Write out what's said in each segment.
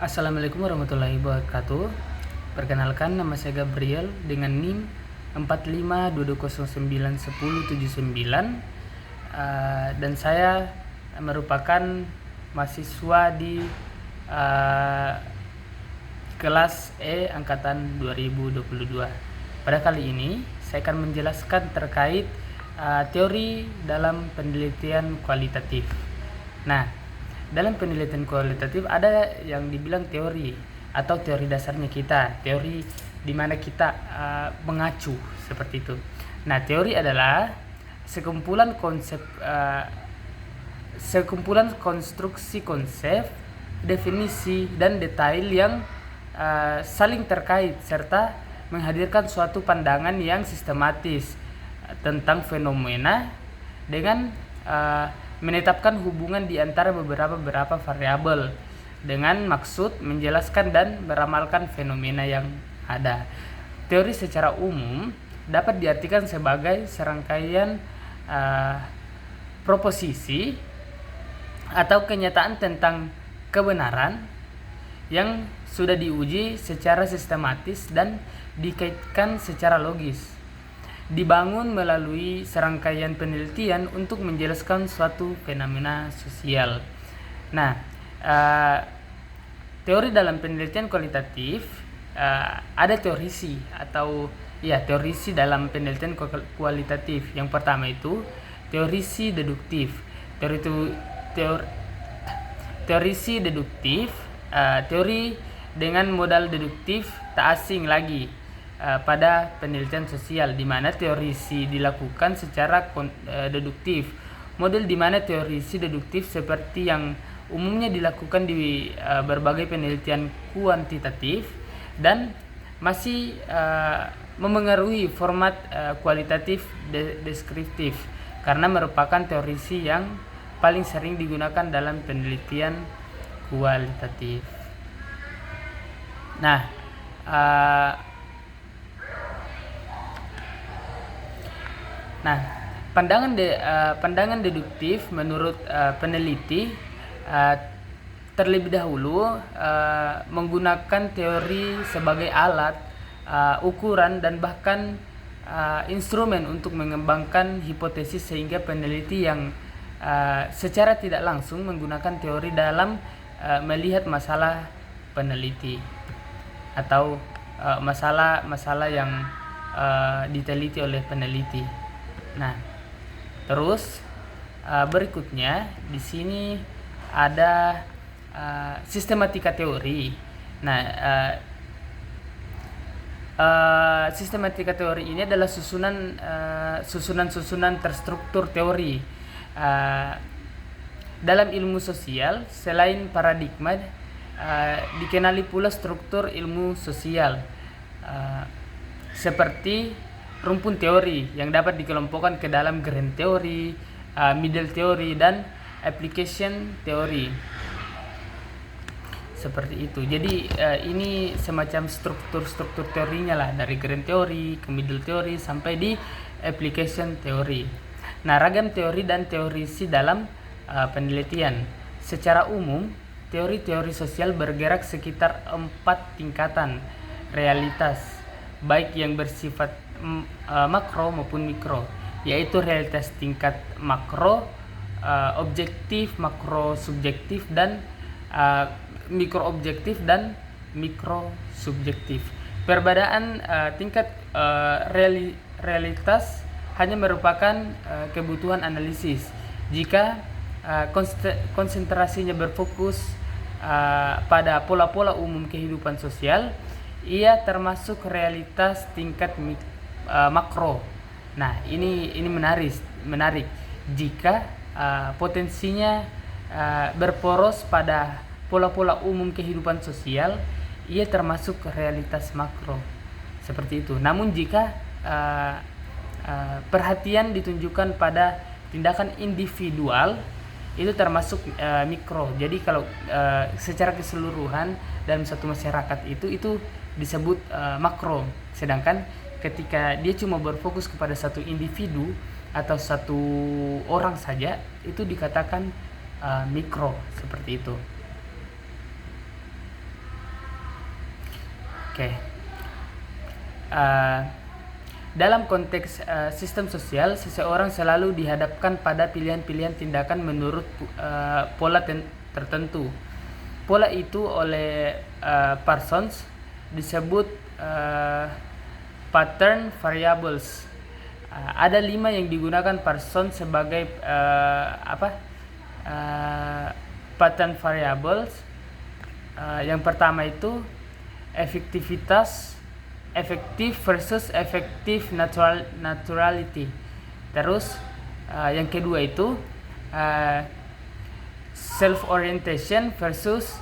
Assalamualaikum warahmatullahi wabarakatuh. Perkenalkan, nama saya Gabriel dengan NIM 4522091079, dan saya merupakan mahasiswa di kelas E angkatan 2022. Pada kali ini saya akan menjelaskan terkait teori dalam penelitian kualitatif. Nah, dalam penelitian kualitatif ada yang dibilang teori atau teori dasarnya kita, teori di mana kita mengacu seperti itu. Nah, teori adalah sekumpulan konstruksi konsep, definisi dan detail yang saling terkait serta menghadirkan suatu pandangan yang sistematis tentang fenomena dengan menetapkan hubungan di antara beberapa variabel dengan maksud menjelaskan dan meramalkan fenomena yang ada. Teori secara umum dapat diartikan sebagai serangkaian proposisi atau kenyataan tentang kebenaran yang sudah diuji secara sistematis dan dikaitkan secara logis, dibangun melalui serangkaian penelitian untuk menjelaskan suatu fenomena sosial. Nah, teori dalam penelitian kualitatif ada teorisi teorisi dalam penelitian kualitatif. Yang pertama itu teorisi deduktif. Teorisi deduktif, teori dengan modal deduktif tak asing lagi pada penelitian sosial, di mana teorisi dilakukan secara deduktif. Model di mana teorisi deduktif seperti yang umumnya dilakukan di berbagai penelitian kuantitatif dan masih memengaruhi format kualitatif deskriptif karena merupakan teorisi yang paling sering digunakan dalam penelitian kualitatif. Nah, pandangan deduktif menurut peneliti terlebih dahulu menggunakan teori sebagai alat ukuran dan bahkan instrumen untuk mengembangkan hipotesis, sehingga peneliti yang secara tidak langsung menggunakan teori dalam melihat masalah peneliti atau masalah yang diteliti oleh peneliti. Nah, terus berikutnya di sini ada sistematika teori. Nah, sistematika teori ini adalah susunan terstruktur teori. Dalam ilmu sosial, selain paradigma, dikenali pula struktur ilmu sosial seperti rumpun teori yang dapat dikelompokkan ke dalam grand teori, middle teori, dan application teori. Seperti itu. Jadi ini semacam struktur teorinya lah, dari grand teori ke middle teori sampai di application teori. Nah, ragam teori dan teorisi dalam penelitian. Secara umum, teori-teori sosial bergerak sekitar 4 tingkatan realitas, baik yang bersifat makro maupun mikro, yaitu realitas tingkat makro, objektif, makro subjektif, dan mikro objektif dan mikro subjektif. Perbedaan tingkat realitas hanya merupakan kebutuhan analisis. Jika konsentrasinya berfokus pada pola-pola umum kehidupan sosial, ia termasuk realitas tingkat makro. Nah, ini menarik. Jika potensinya berporos pada pola-pola umum kehidupan sosial, ia termasuk realitas makro. Seperti itu. Namun jika perhatian ditunjukkan pada tindakan individual, itu termasuk mikro. Jadi kalau secara keseluruhan dalam satu masyarakat itu disebut makro. Sedangkan ketika dia cuma berfokus kepada satu individu atau satu orang saja, itu dikatakan mikro, seperti itu. Oke. Uh, Dalam konteks sistem sosial, seseorang selalu dihadapkan pada pilihan-pilihan tindakan menurut pola tertentu. Pola itu oleh Parsons disebut pattern variables. Ada 5 yang digunakan Parsons sebagai pattern variables. Yang pertama itu efektif versus efektif naturality. Terus yang kedua itu self orientation versus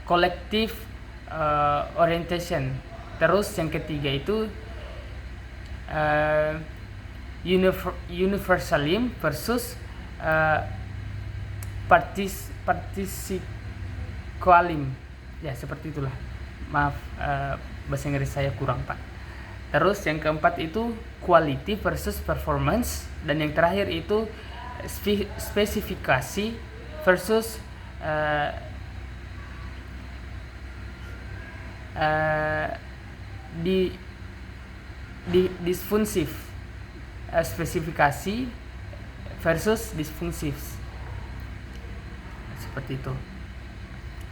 collective orientation. Terus yang ketiga itu universalism versus participalism. Ya, seperti itulah. Maaf, bahasa Inggris saya kurang, Pak. Terus yang keempat itu quality versus performance, dan yang terakhir itu spesifikasi versus disfungsive. Spesifikasi versus disfungsive, seperti itu.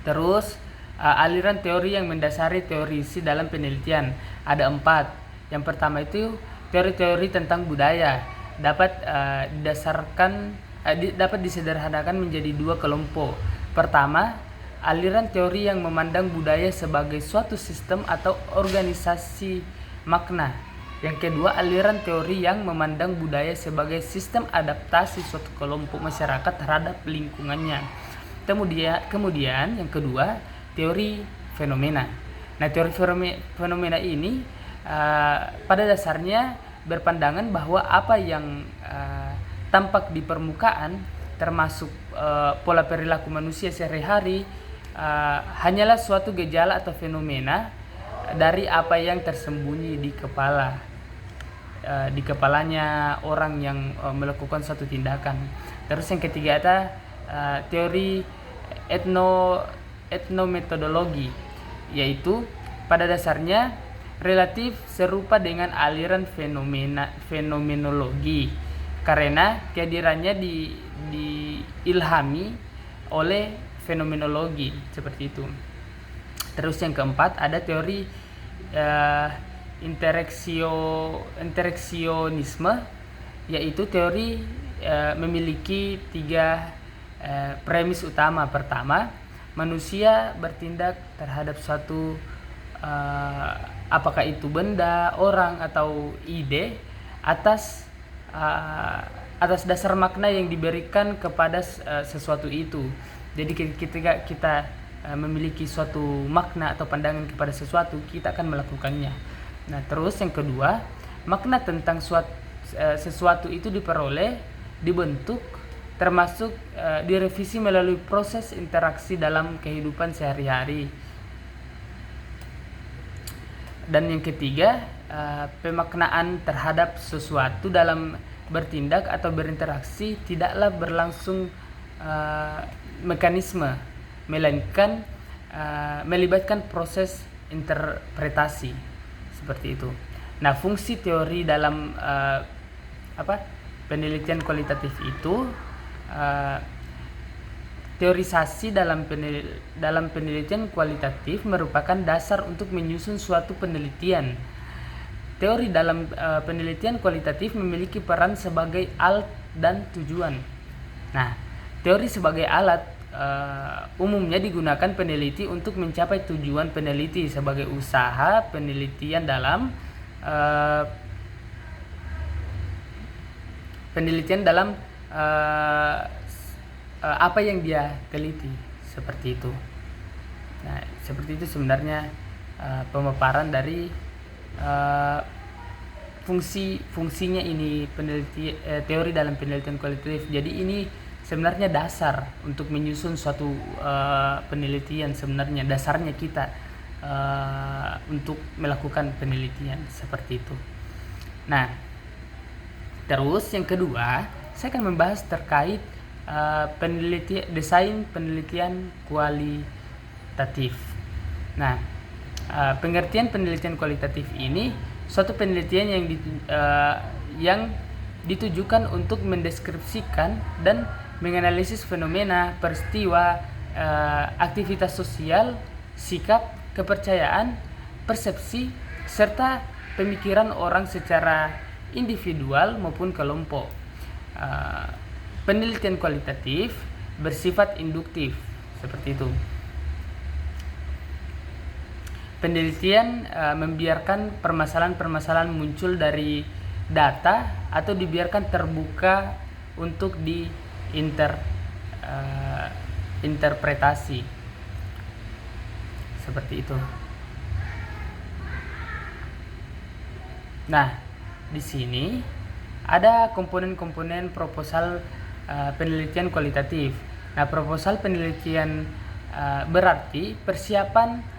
Terus aliran teori yang mendasari teorisi dalam penelitian ada 4. Yang pertama itu teori-teori tentang budaya dapat disederhanakan menjadi 2 kelompok. Pertama, aliran teori yang memandang budaya sebagai suatu sistem atau organisasi makna. Yang kedua, aliran teori yang memandang budaya sebagai sistem adaptasi suatu kelompok masyarakat terhadap lingkungannya. Kemudian yang kedua, teori fenomena. Nah, teori fenomena ini pada dasarnya berpandangan bahwa apa yang tampak di permukaan, termasuk pola perilaku manusia sehari-hari, hanyalah suatu gejala atau fenomena dari apa yang tersembunyi di kepalanya orang yang melakukan suatu tindakan. Terus yang ketiga ada teori etnometodologi, yaitu pada dasarnya relatif serupa dengan aliran fenomenologi karena kehadirannya diilhami oleh fenomenologi, seperti itu. Terus yang keempat ada teori interaksionisme, yaitu teori memiliki 3 premis utama. Pertama, manusia bertindak terhadap suatu apakah itu benda, orang atau ide atas dasar makna yang diberikan kepada sesuatu itu. Jadi ketika kita memiliki suatu makna atau pandangan kepada sesuatu, kita akan melakukannya. Nah, terus yang kedua, makna tentang sesuatu itu diperoleh, dibentuk, termasuk direvisi melalui proses interaksi dalam kehidupan sehari-hari. Dan yang ketiga, pemaknaan terhadap sesuatu dalam bertindak atau berinteraksi tidaklah berlangsung mekanisme, melainkan melibatkan proses interpretasi, seperti itu. Nah, fungsi teori dalam penelitian kualitatif itu, teorisasi dalam penelitian kualitatif merupakan dasar untuk menyusun suatu penelitian. Teori dalam penelitian kualitatif memiliki peran sebagai alat dan tujuan. Nah, teori sebagai alat umumnya digunakan peneliti untuk mencapai tujuan peneliti sebagai usaha penelitian dalam apa yang dia teliti, seperti itu. Nah, seperti itu sebenarnya pemaparan dari fungsinya ini teori dalam penelitian kualitatif. Jadi ini sebenarnya dasar untuk menyusun suatu penelitian. Sebenarnya dasarnya kita untuk melakukan penelitian, seperti itu. Nah, terus yang kedua, saya akan membahas terkait desain penelitian kualitatif. Nah, Pengertian penelitian kualitatif ini suatu penelitian yang ditujukan untuk mendeskripsikan dan menganalisis fenomena, peristiwa, aktivitas sosial, sikap, kepercayaan, persepsi, serta pemikiran orang secara individual maupun kelompok. Penelitian kualitatif bersifat induktif, seperti itu. Penelitian membiarkan permasalahan-permasalahan muncul dari data atau dibiarkan terbuka untuk interpretasi, seperti itu. Nah, di sini ada komponen-komponen proposal penelitian kualitatif. Nah, proposal penelitian berarti persiapan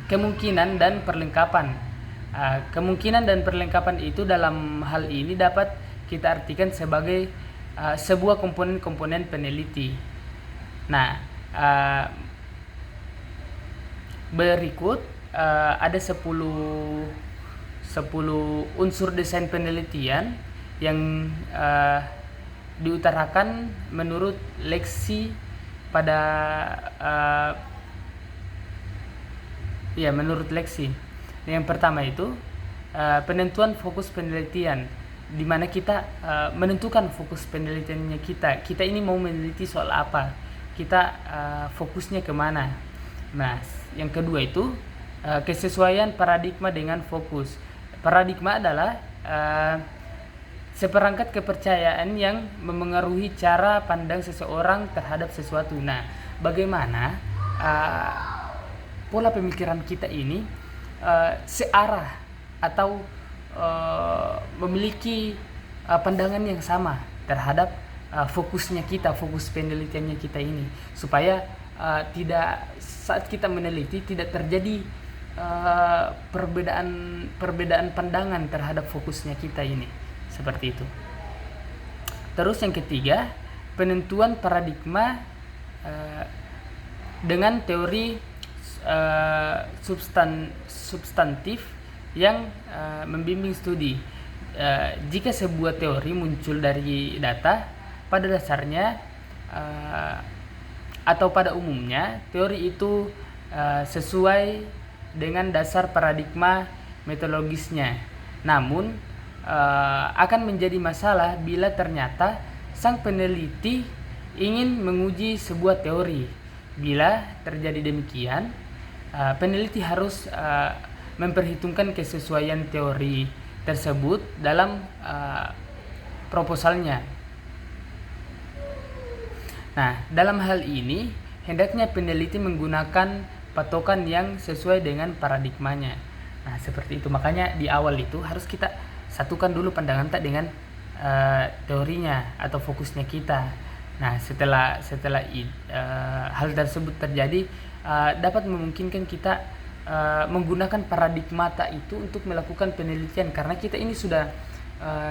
kemungkinan dan perlengkapan. Kemungkinan dan perlengkapan itu dalam hal ini dapat kita artikan sebagai sebuah komponen-komponen peneliti. Nah, berikut ada 10 unsur desain penelitian yang diutarakan menurut Leksi pada menurut Leksi. Yang pertama itu penentuan fokus penelitian, di mana kita menentukan fokus penelitiannya kita. Kita ini mau meneliti soal apa? Kita fokusnya kemana? Nah, yang kedua itu kesesuaian paradigma dengan fokus. Paradigma adalah seperangkat kepercayaan yang memengaruhi cara pandang seseorang terhadap sesuatu. Nah, bagaimana pola pemikiran kita ini searah atau memiliki pandangan yang sama terhadap fokusnya kita, fokus penelitiannya kita ini, supaya tidak saat kita meneliti tidak terjadi perbedaan pandangan terhadap fokusnya kita ini, seperti itu. Terus yang ketiga, penentuan paradigma dengan teori substantif yang membimbing studi. Jika sebuah teori muncul dari data, pada dasarnya atau pada umumnya teori itu sesuai dengan dasar paradigma metodologisnya. Namun akan menjadi masalah bila ternyata sang peneliti ingin menguji sebuah teori. Bila terjadi demikian, peneliti harus memperhitungkan kesesuaian teori tersebut dalam proposalnya. Nah, dalam hal ini hendaknya peneliti menggunakan patokan yang sesuai dengan paradigmanya. Nah, seperti itu. Makanya di awal itu harus kita satukan dulu pandangan tak dengan teorinya atau fokusnya kita. Nah, setelah hal tersebut terjadi, dapat memungkinkan kita menggunakan paradigma itu untuk melakukan penelitian, karena kita ini sudah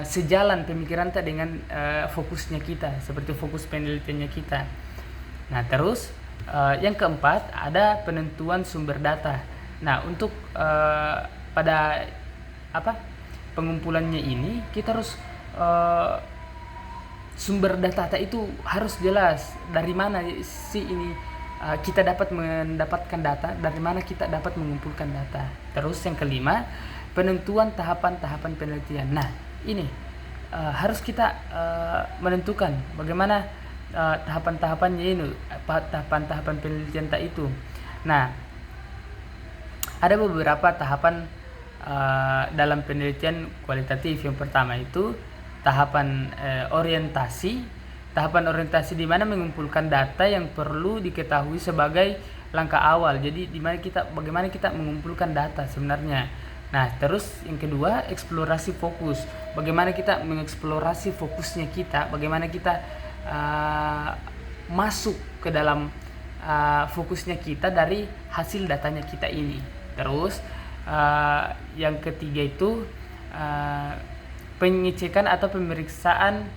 sejalan pemikiran tak dengan fokusnya kita, seperti fokus penelitiannya kita. Nah, terus yang keempat ada penentuan sumber data. Nah, untuk pada pengumpulannya ini kita harus sumber data itu harus jelas dari mana sih ini kita dapat mendapatkan data, dari mana kita dapat mengumpulkan data. Terus yang kelima, penentuan tahapan-tahapan penelitian. Nah, ini harus kita menentukan bagaimana tahapan-tahapannya ini, tahapan-tahapan penelitian itu. Nah, ada beberapa tahapan dalam penelitian kualitatif. Yang pertama itu tahapan orientasi. Tahapan orientasi di mana mengumpulkan data yang perlu diketahui sebagai langkah awal. Jadi bagaimana kita mengumpulkan data sebenarnya. Nah, terus yang kedua, eksplorasi fokus. Bagaimana kita mengeksplorasi fokusnya kita, bagaimana kita masuk ke dalam fokusnya kita dari hasil datanya kita ini. Terus yang ketiga itu pengecekan atau pemeriksaan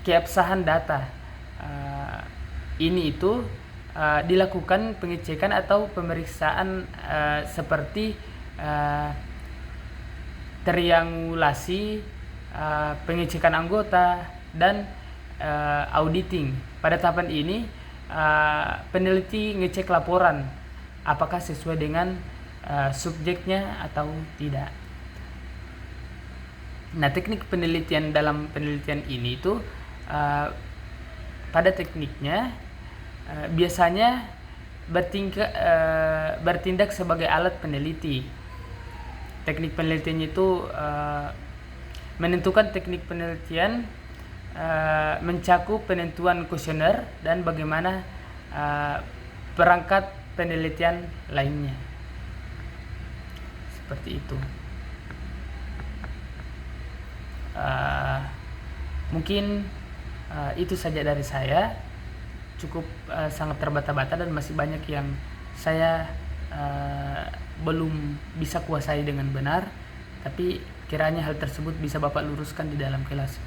keabsahan data. Ini itu dilakukan pengecekan atau pemeriksaan seperti triangulasi, pengecekan anggota, dan auditing. Pada tahapan ini peneliti ngecek laporan apakah sesuai dengan subjeknya atau tidak. Nah, teknik penelitian dalam penelitian ini itu pada tekniknya biasanya bertindak sebagai alat peneliti. Teknik penelitian itu menentukan teknik penelitian, mencakup penentuan kuesioner dan bagaimana perangkat penelitian lainnya. Seperti itu. Mungkin itu saja dari saya. Cukup sangat terbata-bata dan masih banyak yang saya belum bisa kuasai dengan benar, tapi kiranya hal tersebut bisa Bapak luruskan di dalam kelas.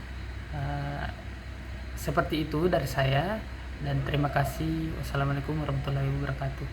Seperti itu dari saya, dan terima kasih. Wassalamualaikum warahmatullahi wabarakatuh.